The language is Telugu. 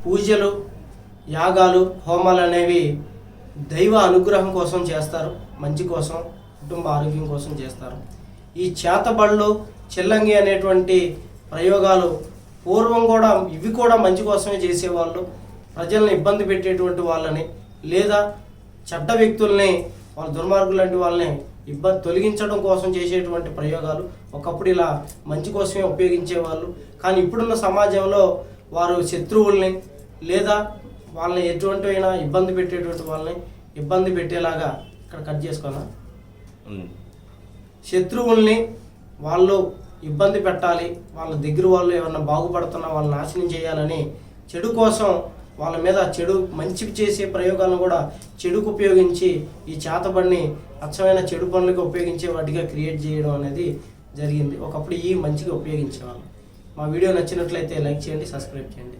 పూజలు, యాగాలు, హోమాలు అనేవి దైవ అనుగ్రహం కోసం చేస్తారు, మంచి కోసం, కుటుంబ ఆరోగ్యం కోసం చేస్తారు. ఈ చేతబళ్ళు, చిల్లంగి అనేటువంటి ప్రయోగాలు పూర్వం కూడా ఇవి కూడా మంచి కోసమే చేసేవాళ్ళు. ప్రజల్ని ఇబ్బంది పెట్టేటువంటి వాళ్ళని లేదా చెడ్డ వ్యక్తుల్ని, వాళ్ళ దుర్మార్గులు లాంటి వాళ్ళని తొలగించడం కోసం చేసేటువంటి ప్రయోగాలు. ఒకప్పుడు ఇలా మంచి కోసమే ఉపయోగించేవాళ్ళు. కానీ ఇప్పుడున్న సమాజంలో వారు శత్రువుల్ని లేదా వాళ్ళని ఎటువంటి అయినా ఇబ్బంది పెట్టేటువంటి వాళ్ళని ఇబ్బంది పెట్టేలాగా ఇక్కడ కట్ చేసుకున్నా శత్రువుల్ని వాళ్ళు ఇబ్బంది పెట్టాలి, వాళ్ళ దగ్గర వాళ్ళు ఏమన్నా బాగుపడుతున్నా వాళ్ళని నాశనం చేయాలని చెడు కోసం వాళ్ళ మీద మంచి చేసే ప్రయోగాలను కూడా చెడుకు ఉపయోగించి ఈ చేతబడిని అచ్చమైన చెడు పనులకు ఉపయోగించే వాటిగా క్రియేట్ చేయడం అనేది జరిగింది. ఒకప్పుడు ఈ మంచిగా ఉపయోగించేవాళ్ళు. మా వీడియో నచ్చినట్లయితే లైక్ చేయండి, సబ్స్క్రైబ్ చేయండి.